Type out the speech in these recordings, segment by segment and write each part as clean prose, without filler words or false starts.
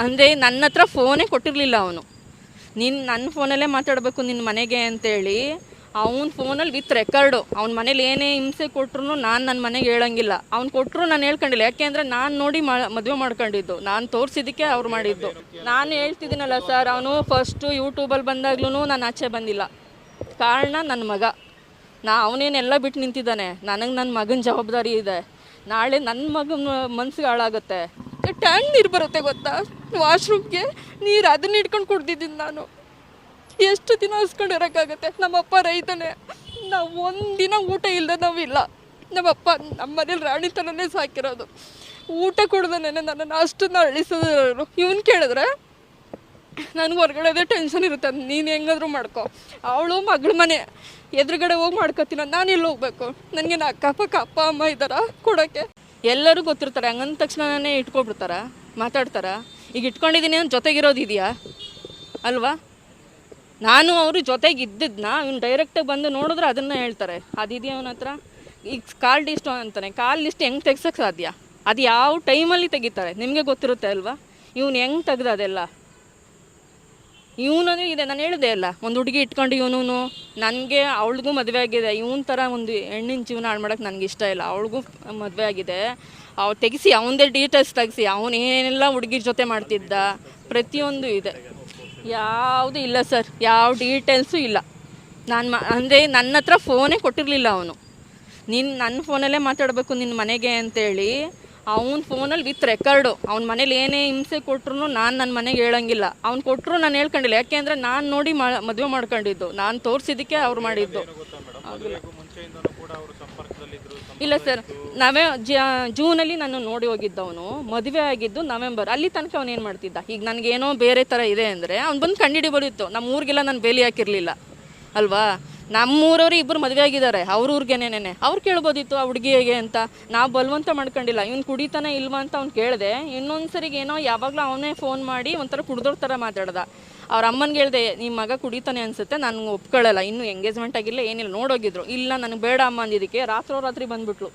ಅಂದರೆ ನನ್ನ ಹತ್ರ ಫೋನೇ ಕೊಟ್ಟಿರಲಿಲ್ಲ ಅವನು. ನೀನು ನನ್ನ ಫೋನಲ್ಲೇ ಮಾತಾಡಬೇಕು ನಿನ್ನ ಮನೆಗೆ ಅಂತೇಳಿ ಅವ್ನ ಫೋನಲ್ಲಿ ವಿತ್ ರೆಕಾರ್ಡು. ಅವ್ನ ಮನೇಲಿ ಏನೇ ಹಿಂಸೆ ಕೊಟ್ಟರು ನಾನು ನನ್ನ ಮನೆಗೆ ಹೇಳಂಗಿಲ್ಲ. ಅವ್ನು ಕೊಟ್ಟರು ನಾನು ಹೇಳ್ಕೊಂಡಿಲ್ಲ, ಯಾಕೆಂದರೆ ನಾನು ನೋಡಿ ಮದುವೆ ಮಾಡ್ಕೊಂಡಿದ್ದು, ನಾನು ತೋರಿಸಿದ್ದಕ್ಕೆ ಅವ್ರು ಮಾಡಿದ್ದು. ನಾನು ಹೇಳ್ತಿದ್ದೀನಲ್ಲ ಸರ್, ಅವನು ಫಸ್ಟು ಯೂಟ್ಯೂಬಲ್ಲಿ ಬಂದಾಗ್ಲೂ ನಾನು ಆಚೆ ಬಂದಿಲ್ಲ. ಕಾರಣ ನನ್ನ ಮಗ. ಅವನೇನೆಲ್ಲ ಬಿಟ್ಟು ನಿಂತಿದ್ದಾನೆ. ನನಗೆ ನನ್ನ ಮಗನ ಜವಾಬ್ದಾರಿ ಇದೆ. ನಾಳೆ ನನ್ನ ಮಗನ ಮನ್ಸಿಗೆ ಹಾಳಾಗುತ್ತೆ. ಟ್ಯಾಂಕ್ ನೀರು ಬರುತ್ತೆ ಗೊತ್ತಾ, ವಾಶ್ರೂಮ್ಗೆ ನೀರು ಅದನ್ನ ಇಟ್ಕೊಂಡು ಕುಡ್ದಿದ್ದೀನಿ ನಾನು. ಎಷ್ಟು ದಿನ ಹಸ್ಕೊಂಡಿರೋಕ್ಕಾಗತ್ತೆ? ನಮ್ಮಪ್ಪ ರೈತನೇ. ನಾವು ಒಂದಿನ ಊಟ ಇಲ್ಲದೆ ನಾವಿಲ್ಲ. ನಮ್ಮಪ್ಪ ನಮ್ಮ ಮನೇಲಿ ರಾಣಿ ಥರನೇ ಸಾಕಿರೋದು. ಊಟ ಕೊಡ್ದೇನೆ ನನ್ನನ್ನು ಅಷ್ಟನ್ನು ಅಳಿಸೋರು. ಇವನು ಕೇಳಿದ್ರೆ ನನಗೆ ಹೊರಗಡೆದೇ ಟೆನ್ಷನ್ ಇರುತ್ತೆ. ನೀನು ಹೆಂಗಾದ್ರೂ ಮಾಡ್ಕೊ, ಅವಳು ಮಗಳ ಮನೆ ಎದುರುಗಡೆ ಹೋಗಿ ಮಾಡ್ಕೊತೀನ, ನಾನು ಎಲ್ಲಿ ಹೋಗ್ಬೇಕು? ನನಗೆ ಅಕ್ಕಪಕ್ಕ ಅಪ್ಪ ಅಮ್ಮ ಇದ್ದಾರ ಕೊಡೋಕ್ಕೆ? ಎಲ್ಲರೂ ಗೊತ್ತಿರ್ತಾರೆ. ಹಂಗಂದ ತಕ್ಷಣನೇ ಇಟ್ಕೊಬಿಡ್ತಾರ, ಮಾತಾಡ್ತಾರ. ಈಗ ಇಟ್ಕೊಂಡಿದ್ದೀನಿ ಅಂತ ಜೊತೆಗಿರೋದಿದೆಯಾ ಅಲ್ವಾ? ನಾನು ಅವರು ಜೊತೆಗೆ ಇದ್ದಿದ್ದನ್ನ ಇವ್ನು ಡೈರೆಕ್ಟಾಗಿ ಬಂದು ನೋಡಿದ್ರೆ ಅದನ್ನು ಹೇಳ್ತಾರೆ. ಅದಿದೆಯಾ ಅವನ ಹತ್ರ? ಈಗ ಕಾಲ್ ಲಿಸ್ಟ್ ಅಂತಾನೆ, ಕಾಲ್ ಲಿಸ್ಟ್ ಹೆಂಗೆ ತೆಗ್ಸೋಕ್ಕೆ ಸಾಧ್ಯ? ಅದು ಯಾವ ಟೈಮಲ್ಲಿ ತೆಗಿತಾರೆ ನಿಮಗೆ ಗೊತ್ತಿರುತ್ತೆ ಅಲ್ವಾ? ಇವನು ಹೆಂಗೆ ತೆಗ್ದು ಅದೆಲ್ಲ? ಇವನು ಇದೆ, ನಾನು ಹೇಳಿದೆ ಅಲ್ಲ, ಒಂದು ಹುಡುಗಿ ಇಟ್ಕೊಂಡು ಇವನು ನನಗೆ ಅವಳಿಗೂ ಮದುವೆ ಆಗಿದೆ. ಇವನ ಥರ ಒಂದು ಹೆಣ್ಣಿನ ಜೀವನ ಹಾಳು ಮಾಡೋಕ್ಕೆ ನನಗೆ ಇಷ್ಟ ಇಲ್ಲ. ಅವಳಿಗೂ ಮದುವೆ ಆಗಿದೆ. ಅವ್ಳು ತೆಗಿಸಿ, ಅವನದೇ ಡೀಟೇಲ್ಸ್ ತೆಗಿಸಿ, ಅವನೇನೆಲ್ಲ ಹುಡುಗಿರ ಜೊತೆ ಮಾಡ್ತಿದ್ದ ಪ್ರತಿಯೊಂದು ಇದೆ. ಯಾವುದೂ ಇಲ್ಲ ಸರ್, ಯಾವ ಡೀಟೇಲ್ಸು ಇಲ್ಲ. ಅಂದರೆ ನನ್ನ ಹತ್ರ ಫೋನೇ ಕೊಟ್ಟಿರಲಿಲ್ಲ ಅವನು. ನೀನು ನನ್ನ ಫೋನಲ್ಲೇ ಮಾತಾಡಬೇಕು ನಿನ್ನ ಮನೆಗೆ ಅಂತೇಳಿ ಅವ್ನ ಫೋನಲ್ಲಿ ವಿತ್ ರೆಕಾರ್ಡು. ಅವ್ನ ಮನೇಲಿ ಏನೇ ಹಿಂಸೆ ಕೊಟ್ಟರು ನಾನು ನನ್ನ ಮನೆಗೆ ಹೇಳಂಗಿಲ್ಲ. ಅವ್ನು ಕೊಟ್ಟರು ನಾನು ಹೇಳ್ಕೊಂಡಿಲ್ಲ, ಯಾಕೆಂದರೆ ನಾನು ನೋಡಿ ಮದುವೆ ಮಾಡ್ಕೊಂಡಿದ್ದು, ನಾನು ತೋರಿಸಿದ್ದಕ್ಕೆ ಅವ್ರು ಮಾಡಿದ್ದು. ಇಲ್ಲ ಸರ್, ಜೂನಲ್ಲಿ ನಾನು ನೋಡಿ ಹೋಗಿದ್ದವನು. ಮದುವೆ ಆಗಿದ್ದು ನವೆಂಬರ್. ಅಲ್ಲಿ ತನಕ ಅವನು ಏನು ಮಾಡ್ತಿದ್ದ? ಈಗ ನನಗೇನೋ ಬೇರೆ ಥರ ಇದೆ ಅಂದರೆ ಅವ್ನು ಬಂದು ಕಂಡುಹಿಡಿಬೋದಿತ್ತು. ನಮ್ಮ ಊರಿಗೆಲ್ಲ ನಾನು ಬೇಲಿ ಹಾಕಿರಲಿಲ್ಲ ಅಲ್ವಾ? ನಮ್ಮೂರವ್ರು ಇಬ್ಬರು ಮದುವೆ ಆಗಿದ್ದಾರೆ, ಅವ್ರ ಊರಿಗೇನೇನೆ. ಅವ್ರು ಕೇಳ್ಬೋದಿತ್ತು ಆ ಹುಡುಗಿಗೆ ಅಂತ. ನಾವು ಬಲವಂತ ಮಾಡ್ಕೊಂಡಿಲ್ಲ. ಇವ್ನು ಕುಡಿತಾನೆ ಇಲ್ವಾ ಅಂತ ಅವ್ನು ಕೇಳಿದೆ. ಇನ್ನೊಂದು ಸರಿಗೆ ಏನೋ ಯಾವಾಗಲೂ ಅವನೇ ಫೋನ್ ಮಾಡಿ ಒಂಥರ ಕುಡ್ದೋರ್ ಥರ ಮಾತಾಡ್ದ. ಅವ್ರ ಅಮ್ಮನಿಗೆ ಹೇಳಿದೆ, ನಿಮ್ಮ ಮಗ ಕುಡಿತಾನೆ ಅನಿಸುತ್ತೆ, ನಾನು ಒಪ್ಕೊಳ್ಳಲ್ಲ, ಇನ್ನೂ ಎಂಗೇಜ್ಮೆಂಟ್ ಆಗಿಲ್ಲ, ಏನಿಲ್ಲ, ನೋಡೋಗಿದ್ರು. ಇಲ್ಲ ನನಗೆ ಬೇಡ ಅಮ್ಮ ಅಂದಿದ್ದಕ್ಕೆ ರಾತ್ರಿ ಬಂದುಬಿಟ್ಲು.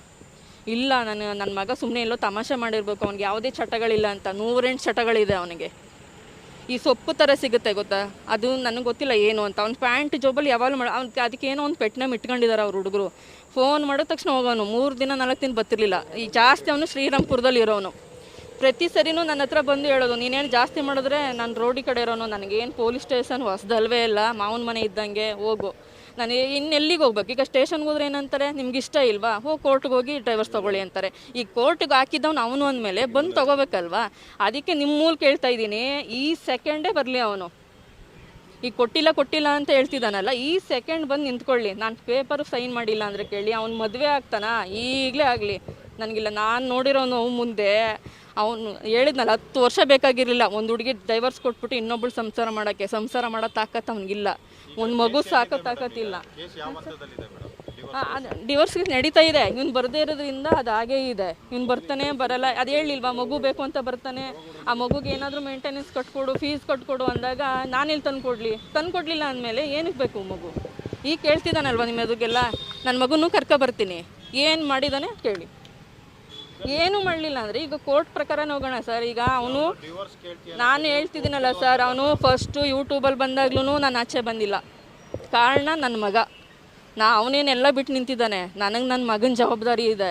ಇಲ್ಲ, ನನ್ನ ಮಗ ಸುಮ್ಮನೆ ಎಲ್ಲೋ ತಮಾಷೆ ಮಾಡಿರ್ಬೇಕು, ಅವ್ನಿಗೆ ಯಾವುದೇ ಚಟಗಳಿಲ್ಲ ಅಂತ. 108 ಚಟಗಳಿದೆ ಅವನಿಗೆ. ಈ ಸೊಪ್ಪು ಥರ ಸಿಗುತ್ತೆ ಗೊತ್ತಾ, ಅದು ನನಗೆ ಗೊತ್ತಿಲ್ಲ ಏನು ಅಂತ. ಅವ್ನ ಪ್ಯಾಂಟ್ ಜೋಬಲ್ಲಿ ಯಾವಾಗಲೂ ಅದಕ್ಕೆ ಏನೋ ಒಂದು ಪೆಟ್ನ ಇಟ್ಕೊಂಡಿದ್ದಾರೆ ಅವ್ರ ಹುಡುಗರು. ಫೋನ್ ಮಾಡಿದ ತಕ್ಷಣ ಹೋಗೋನು. 3 ದಿನ 4 ದಿನ ಬರ್ತಿರ್ಲಿಲ್ಲ. ಈ ಜಾಸ್ತಿ ಅವನು ಶ್ರೀರಾಮ್ಪುರದಲ್ಲಿ ಇರೋನು. ಪ್ರತಿ ಸರಿನೂ ನನ್ನ ಹತ್ರ ಬಂದು ಹೇಳೋದು, ನೀನೇನು ಜಾಸ್ತಿ ಮಾಡಿದ್ರೆ ನಾನು ರೋಡಿ ಕಡೆ ಇರೋನು, ನನಗೇನು ಪೊಲೀಸ್ ಸ್ಟೇಷನ್ ಹೊಸದಲ್ವೇ ಇಲ್ಲ, ಮಾವನ ಮನೆ ಇದ್ದಂಗೆ, ಹೋಗು. ನಾನು ಇನ್ನೆಲ್ಲಿಗೆ ಹೋಗ್ಬೇಕು? ಈಗ ಸ್ಟೇಷನ್ಗೆ ಹೋದ್ರೆ ಏನಂತಾರೆ, ನಿಮ್ಗೆ ಇಷ್ಟ ಇಲ್ವಾ, ಕೋರ್ಟ್ಗೆ ಹೋಗಿ ಡ್ರೈವರ್ಸ್ ತೊಗೊಳ್ಳಿ ಅಂತಾರೆ. ಈಗ ಕೋರ್ಟ್ಗೆ ಹಾಕಿದ್ದವನು ಅವನು ಅಂದಮೇಲೆ ಬಂದು ತೊಗೋಬೇಕಲ್ವಾ? ಅದಕ್ಕೆ ನಿಮ್ಮ ಮೂಲ ಕೇಳ್ತಾ ಇದ್ದೀನಿ, ಈ ಸೆಕೆಂಡೇ ಬರಲಿ ಅವನು. ಈಗ ಕೊಟ್ಟಿಲ್ಲ ಅಂತ ಹೇಳ್ತಿದ್ದಾನಲ್ಲ, ಈ ಸೆಕೆಂಡ್ ಬಂದು ನಿಂತ್ಕೊಳ್ಳಿ. ನಾನು ಪೇಪರ್ ಸೈನ್ ಮಾಡಿಲ್ಲ ಅಂದರೆ ಕೇಳಿ, ಅವ್ನು ಮದುವೆ ಆಗ್ತಾನ ಈಗಲೇ ಆಗಲಿ, ನನಗಿಲ್ಲ. ನಾನು ನೋಡಿರೋನು ಮುಂದೆ ಅವನು ಹೇಳಿದ್ನಲ್ಲ, 10 ವರ್ಷ ಬೇಕಾಗಿರಲಿಲ್ಲ ಒಂದು ಹುಡುಗಿ ಡೈವರ್ಸ್ ಕೊಟ್ಬಿಟ್ಟು ಇನ್ನೊಬ್ಬಳು ಸಂಸಾರ ಮಾಡೋ ತಾಕತ್ತು ಅವ್ನಿಗಿಲ್ಲ. ಒಂದು ಮಗು ಸಾಕೋ ತಾಕತ್ತಿಲ್ಲ. ಡಿವೋರ್ಸ್ಗೆ ನಡೀತಾ ಇದೆ. ಇವ್ನು ಬರದೇ ಇರೋದ್ರಿಂದ ಅದು ಹಾಗೇ ಇದೆ. ಇವ್ನು ಬರ್ತಾನೆ ಬರಲ್ಲ, ಅದು ಹೇಳಿಲ್ವಾ, ಮಗು ಬೇಕು ಅಂತ ಬರ್ತಾನೆ. ಆ ಮಗುಗೆ ಏನಾದರೂ ಮೇಂಟೆನೆನ್ಸ್ ಕಟ್ಕೊಡು, ಫೀಸ್ ಕಟ್ಕೊಡು ಅಂದಾಗ ನಾನೆಲ್ಲಿ ತಂದುಕೊಡ್ಲಿಲ್ಲ ಅಂದಮೇಲೆ ಏನಕ್ಕೆ ಬೇಕು ಮಗು? ಈಗ ಕೇಳ್ತಿದ್ದಾನಲ್ವ ನಿಮ್ಮ ಎದುರಿಗೆಲ್ಲ, ನನ್ನ ಮಗುನೂ ಬರ್ತೀನಿ, ಏನು ಮಾಡಿದ್ದಾನೆ ಕೇಳಿ. ಏನು ಮಾಡಲಿಲ್ಲ ಅಂದರೆ ಈಗ ಕೋರ್ಟ್ ಪ್ರಕಾರ ಹೋಗೋಣ ಸರ್. ಈಗ ಅವನು, ನಾನು ಹೇಳ್ತಿದ್ದೀನಲ್ಲ ಸರ್, ಅವನು ಫಸ್ಟು ಯೂಟ್ಯೂಬಲ್ಲಿ ಬಂದಾಗ್ಲೂ ನಾನು ಆಚೆ ಬಂದಿಲ್ಲ. ಕಾರಣ ನನ್ನ ಮಗ. ಅವನೇನೆಲ್ಲ ಬಿಟ್ಟು ನಿಂತಿದ್ದಾನೆ. ನನಗೆ ನನ್ನ ಮಗನ ಜವಾಬ್ದಾರಿ ಇದೆ.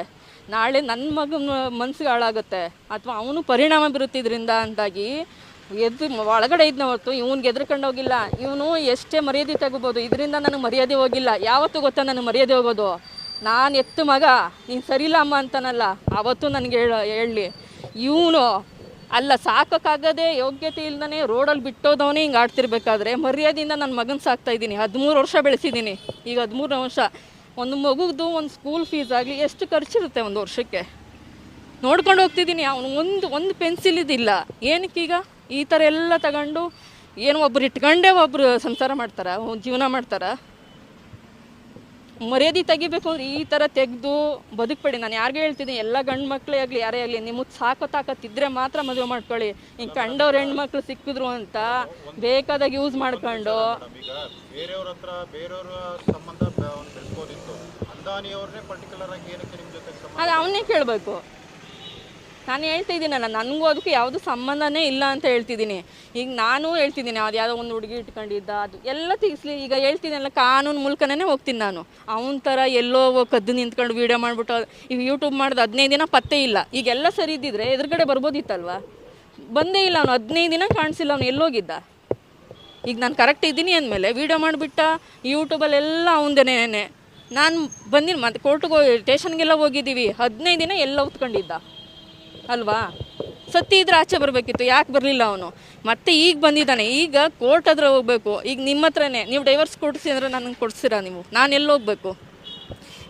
ನಾಳೆ ನನ್ನ ಮಗನ ಮನ್ಸಿಗೆ ಹಾಳಾಗುತ್ತೆ ಅಥವಾ ಅವನು ಪರಿಣಾಮ ಬೀರುತ್ತಿದ್ರಿಂದ ಅಂತಾಗಿ ಒಳಗಡೆ ಇದ್ನ ಹೊರತು ಇವ್ನಿಗೆ ಎದ್ರಕೊಂಡು ಹೋಗಿಲ್ಲ. ಇವನು ಎಷ್ಟೇ ಮರ್ಯಾದೆ ತಗೋಬೋದು, ಇದರಿಂದ ನನಗೆ ಮರ್ಯಾದೆ ಹೋಗಿಲ್ಲ. ಯಾವತ್ತೂ ಗೊತ್ತಾ ನನಗೆ ಮರ್ಯಾದೆ ಹೋಗೋದು? ನಾನು ಎತ್ತು ಮಗ, ನೀನು ಸರಿಯಿಲ್ಲ ಅಮ್ಮ ಅಂತಾನಲ್ಲ, ಆವತ್ತು ನನಗೆ ಹೇಳಲಿ. ಇವನು ಅಲ್ಲ, ಸಾಕೋಕ್ಕಾಗದೆ ಯೋಗ್ಯತೆ ಇಲ್ದೇ ರೋಡಲ್ಲಿ ಬಿಟ್ಟೋದವನೇ ಹಿಂಗೆ ಆಡ್ತಿರ್ಬೇಕಾದ್ರೆ ಮರ್ಯಾದೆಯಿಂದ ನನ್ನ ಮಗನ ಸಾಕ್ತಾಯಿದ್ದೀನಿ. 13 ವರ್ಷ ಬೆಳೆಸಿದ್ದೀನಿ. ಈಗ 13 ವರ್ಷ ಒಂದು ಮಗುದು ಒಂದು ಸ್ಕೂಲ್ ಫೀಸ್ ಆಗಲಿ ಎಷ್ಟು ಖರ್ಚಿರುತ್ತೆ ಒಂದು ವರ್ಷಕ್ಕೆ ನೋಡ್ಕೊಂಡು ಹೋಗ್ತಿದ್ದೀನಿ. ಅವನು ಒಂದು ಪೆನ್ಸಿಲ್ ಇದಿಲ್ಲ. ಏನಕ್ಕೀಗ ಈ ಥರ ಎಲ್ಲ ತಗೊಂಡು ಏನು ಒಬ್ರು ಇಟ್ಕೊಂಡೇ ಒಬ್ಬರು ಸಂಸಾರ ಮಾಡ್ತಾರ, ಜೀವನ ಮಾಡ್ತಾರ? ಮರ್ಯಾದೆ ತೆಗಿಬೇಕು ಅಂದ್ರೆ ಈ ಥರ ತೆಗೆದು ಬದುಕಬೇಡಿ. ನಾನು ಯಾರಿಗೆ ಹೇಳ್ತಿದ್ದೀನಿ, ಎಲ್ಲ ಗಂಡು ಮಕ್ಕಳೇ ಆಗಲಿ ಯಾರೇ ಆಗಲಿ, ನಿಮಗೆ ಸಾಕೋ ತಾಕತ್ತಿದ್ರೆ ಮಾತ್ರ ಮದುವೆ ಮಾಡ್ಕೊಳ್ಳಿ. ಹಿಂಗೆ ಕಂಡವ್ರು ಹೆಣ್ಮಕ್ಳು ಸಿಕ್ಕಿದ್ರು ಅಂತ ಬೇಕಾದಾಗ ಯೂಸ್ ಮಾಡ್ಕೊಂಡು ಅದು ಅವನ್ನೇ ಕೇಳಬೇಕು. ನಾನು ಹೇಳ್ತಾ ಇದ್ದೀನಲ್ಲ, ನನಗೂ ಅದಕ್ಕೂ ಯಾವುದು ಸಂಬಂಧನೇ ಇಲ್ಲ ಅಂತ ಹೇಳ್ತಿದ್ದೀನಿ. ಈಗ ನಾನು ಹೇಳ್ತಿದ್ದೀನಿ, ಅದು ಯಾವುದೋ ಒಂದು ಹುಡುಗಿ ಇಟ್ಕೊಂಡಿದ್ದ ಅದು ಎಲ್ಲ ತೆಗಿಸ್ಲಿ. ಈಗ ಹೇಳ್ತಿದ್ದೀನಲ್ಲ, ಕಾನೂನು ಮೂಲಕನೇ ಹೋಗ್ತೀನಿ ನಾನು. ಅವನ ಥರ ಎಲ್ಲೋ ಕದ್ದು ನಿಂತ್ಕೊಂಡು ವೀಡಿಯೋ ಮಾಡಿಬಿಟ್ಟು ಈಗ ಯೂಟ್ಯೂಬ್ ಮಾಡಿದ 15 ದಿನ ಪತ್ತೆ ಇಲ್ಲ. ಈಗೆಲ್ಲ ಸರಿ ಇದ್ದಿದ್ರೆ ಎದುರುಗಡೆ ಬರ್ಬೋದಿತ್ತಲ್ವ. ಬಂದೇ ಇಲ್ಲ ಅವನು, 15 ದಿನ ಕಾಣಿಸಿಲ್ಲ. ಅವನು ಎಲ್ಲೋಗಿದ್ದ? ಈಗ ನಾನು ಕರೆಕ್ಟ್ ಇದ್ದೀನಿ ಅಂದಮೇಲೆ ವೀಡಿಯೋ ಮಾಡಿಬಿಟ್ಟ ಯೂಟ್ಯೂಬಲ್ಲೆಲ್ಲ ಅವನದೇನೇನೆ. ನಾನು ಬಂದಿನಿ, ಮತ್ತೆ ಕೋರ್ಟ್ಗೆ ಸ್ಟೇಷನ್ಗೆಲ್ಲ ಹೋಗಿದ್ದೀವಿ. 15 ದಿನ ಎಲ್ಲ ಉತ್ಕೊಂಡಿದ್ದ ಅಲ್ವಾ? ಸತ್ಯ ಇದ್ರೆ ಆಚೆ ಬರಬೇಕಿತ್ತು, ಯಾಕೆ ಬರಲಿಲ್ಲ ಅವನು? ಮತ್ತೆ ಈಗ ಬಂದಿದ್ದಾನೆ. ಈಗ ಕೋರ್ಟ್ ಹತ್ರ ಹೋಗ್ಬೇಕು. ಈಗ ನಿಮ್ಮ ಹತ್ರನೇ ನೀವು ಡೈವರ್ಸ್ ಕೊಡಿಸಿ ಅಂದರೆ ನನಗೆ ಕೊಡಿಸ್ತೀರಾ ನೀವು? ನಾನು ಎಲ್ಲಿ ಹೋಗ್ಬೇಕು?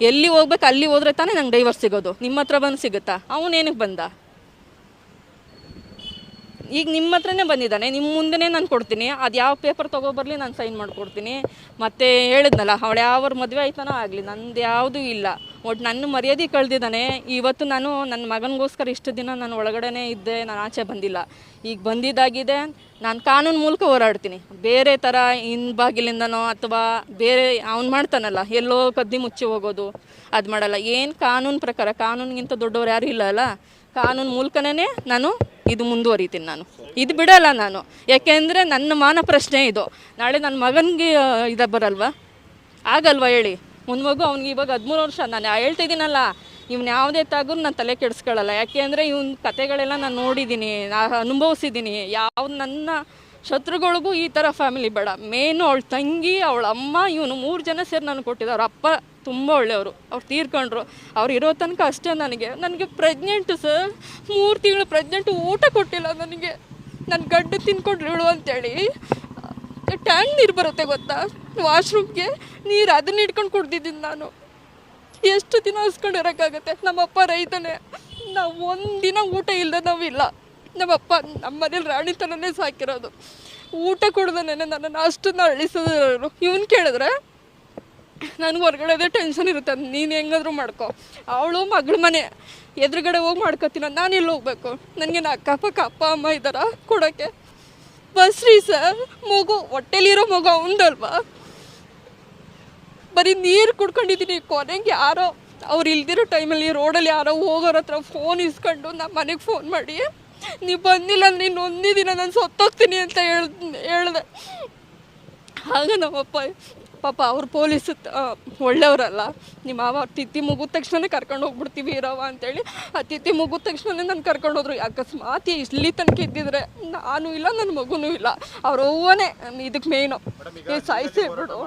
ಎಲ್ಲಿ ಹೋಗ್ಬೇಕು? ಅಲ್ಲಿ ಹೋದ್ರೆ ತಾನೇ ನಂಗೆ ಡೈವರ್ಸ್ ಸಿಗೋದು. ನಿಮ್ಮ ಹತ್ರ ಬಂದು ಸಿಗುತ್ತಾ? ಅವನೇನಕ್ಕೆ ಬಂದ? ಈಗ ನಿಮ್ಮ ಹತ್ರನೇ ಬಂದಿದ್ದಾನೆ, ನಿಮ್ಮ ಮುಂದೆನೇ ನಾನು ಕೊಡ್ತೀನಿ. ಅದು ಯಾವ ಪೇಪರ್ ತೊಗೊಬರಲಿ ನಾನು ಸೈನ್ ಮಾಡಿಕೊಡ್ತೀನಿ. ಮತ್ತು ಹೇಳಿದ್ನಲ್ಲ, ಅವಳು ಯಾವ್ರ ಮದುವೆ ಆಯ್ತಾನೋ ಆಗಲಿ, ನಂದು ಯಾವುದೂ ಇಲ್ಲ. ಒಟ್ಟು ನನ್ನ ಮರ್ಯಾದೆ ಕಳೆದಿದ್ದಾನೆ. ಇವತ್ತು ನಾನು ನನ್ನ ಮಗನಿಗೋಸ್ಕರ ಇಷ್ಟು ದಿನ ನಾನು ಒಳಗಡೆ ಇದ್ದೆ, ನಾನು ಆಚೆ ಬಂದಿಲ್ಲ. ಈಗ ಬಂದಿದ್ದಾಗಿದೆ, ನಾನು ಕಾನೂನು ಮೂಲಕ ಹೋರಾಡ್ತೀನಿ. ಬೇರೆ ಥರ ಬಾಗಿಲಿಂದನೋ ಅಥವಾ ಬೇರೆ ಅವ್ನು ಮಾಡ್ತಾನಲ್ಲ, ಎಲ್ಲೋ ಕದ್ದಿ ಮುಚ್ಚಿ ಹೋಗೋದು ಅದು ಮಾಡಲ್ಲ. ಏನು ಕಾನೂನು ಪ್ರಕಾರ, ಕಾನೂನಿಗಿಂತ ದೊಡ್ಡವ್ರು ಯಾರೂ ಇಲ್ಲ ಅಲ್ಲ. ಕಾನೂನು ಮೂಲಕನೇ ನಾನು ಇದು ಮುಂದುವರಿತೀನಿ. ನಾನು ಇದು ಬಿಡಲ್ಲ ನಾನು. ಯಾಕೆಂದರೆ ನನ್ನ ಮಾನ ಪ್ರಶ್ನೆ ಇದು. ನಾಳೆ ನನ್ನ ಮಗನಿಗೆ ಇದು ಬರಲ್ವಾ? ಆಗಲ್ವಾ ಹೇಳಿ? ಒಂದು ಮಗು, ಅವ್ನಿಗೆ ಇವಾಗ 13 ವರ್ಷ. ನಾನು ಹೇಳ್ತಿದ್ದೀನಲ್ಲ, ಇವ್ನು ಯಾವುದೇ ತಾಗೂ ನಾನು ತಲೆ ಕೆಡಿಸ್ಕೊಳ್ಳಲ್ಲ. ಯಾಕೆ ಅಂದರೆ ಇವ್ನ ಕತೆಗಳೆಲ್ಲ ನಾನು ನೋಡಿದ್ದೀನಿ, ನಾನು ಅನುಭವಿಸಿದ್ದೀನಿ. ಯಾವ್ದು ನನ್ನ ಶತ್ರುಗಳಿಗೂ ಈ ಥರ ಫ್ಯಾಮಿಲಿ ಬೇಡ. ಮೇನು ಅವಳ ತಂಗಿ, ಅವಳ ಅಮ್ಮ, ಇವನು 3 ಜನ ಸೇರಿ ನನಗೆ ಕೊಟ್ಟಿದ್ದು. ಅವ್ರ ಅಪ್ಪ ತುಂಬ ಒಳ್ಳೆಯವರು, ಅವ್ರು ತೀರ್ಕೊಂಡ್ರು. ಅವ್ರು ಇರೋ ತನಕ ಅಷ್ಟೇ. ನನಗೆ ಪ್ರೆಗ್ನೆಂಟು ಸರ್, 3 ತಿಂಗಳು ಪ್ರೆಗ್ನೆಂಟು. ಊಟ ಕೊಟ್ಟಿಲ್ಲ ನನಗೆ. ನನ್ನ ಗಡ್ಡೆ ತಿನ್ಕೊಂಡು ಇಳು ಅಂತೇಳಿ ಟ್ಯಾಂಕ್ ನೀರು ಬರುತ್ತೆ ಗೊತ್ತಾ, ವಾಶ್ರೂಮ್ಗೆ ನೀರು, ಅದನ್ನ ಇಟ್ಕೊಂಡು ಕುಡ್ದಿದ್ದೀನಿ ನಾನು. ಎಷ್ಟು ದಿನ ಹಸ್ಕೊಂಡಿರೋಕ್ಕಾಗತ್ತೆ? ನಮ್ಮಪ್ಪ ರೈತನೇ. ನಾವು ಒಂದಿನ ಊಟ ಇಲ್ಲದೆ ನಾವಿಲ್ಲ. ನಮ್ಮಪ್ಪ ನಮ್ಮ ಮನೇಲಿ ರಾಣಿ ಥರನೇ ಸಾಕಿರೋದು. ಊಟ ಕೊಡ್ದೇನೆ ನನ್ನನ್ನು ಅಷ್ಟನ್ನು ಅಳಿಸೋರು. ಇವನು ಕೇಳಿದ್ರೆ ನನಗೆ ಹೊರಗಡೆದೇ ಟೆನ್ಷನ್ ಇರುತ್ತೆ. ನೀನು ಹೆಂಗಾದ್ರೂ ಮಾಡ್ಕೊ. ಅವಳು ಮಗಳ ಮನೆ ಎದುರುಗಡೆ ಹೋಗಿ ಮಾಡ್ಕೊತೀನ, ನಾನು ಎಲ್ಲಿ ಹೋಗ್ಬೇಕು? ನನಗೆ ಅಕ್ಕಪಕ್ಕ ಅಪ್ಪ ಅಮ್ಮ ಇದ್ದಾರ ಕೊಡೋಕ್ಕೆ? ಬಸ್ರಿ ಸರ್, ಮಗು ಹೊಟ್ಟೆಲಿರೋ ಮಗು ಅವನದಲ್ವಾ? ಬರೀ ನೀರು ಕುಡ್ಕೊಂಡಿದ್ದೀನಿ. ಕೊನೆಗೆ ಯಾರೋ ಅವ್ರು ಇಲ್ದಿರೋ ಟೈಮಲ್ಲಿ ರೋಡಲ್ಲಿ ಯಾರೋ ಹೋಗೋರ ಹತ್ರ ಫೋನ್ ಇಸ್ಕೊಂಡು ನಮ್ಮ ಮನೆಗೆ ಫೋನ್ ಮಾಡಿ, ನೀವು ಬಂದಿಲ್ಲ, ನೀನು ಒಂದಿನ ನಾನು ಸತ್ತೋಗ್ತೀನಿ ಅಂತ ಹೇಳ್ದೆ. ಆಗ ನಮ್ಮಪ್ಪ ಪಾಪ ಅವ್ರು ಪೊಲೀಸ್ ಒಳ್ಳೆಯವರಲ್ಲ. ನಿಮ್ಮ ಮಾವ ತಿಥಿ ಮುಗಿದ ತಕ್ಷಣ ಕರ್ಕೊಂಡು ಹೋಗ್ಬಿಡ್ತೀವಿ ಇರವ ಅಂತೇಳಿ, ಆ ತಿಥಿ ಮುಗಿದ ತಕ್ಷಣ ನಾನು ಕರ್ಕೊಂಡು ಹೋದ್ರು. ಅಕಸ್ಮಾತ್ ಇಲ್ಲಿ ತನಕ ಇದ್ದಿದ್ರೆ ನಾನು ಇಲ್ಲ, ನನ್ನ ಮಗುನೂ ಇಲ್ಲ. ಅವ್ರ ಅವ್ವನೇ ಇದಕ್ಕೆ ಮೇಯ್ನು, ಸಾಯಿಸಿ ಬಿಡು.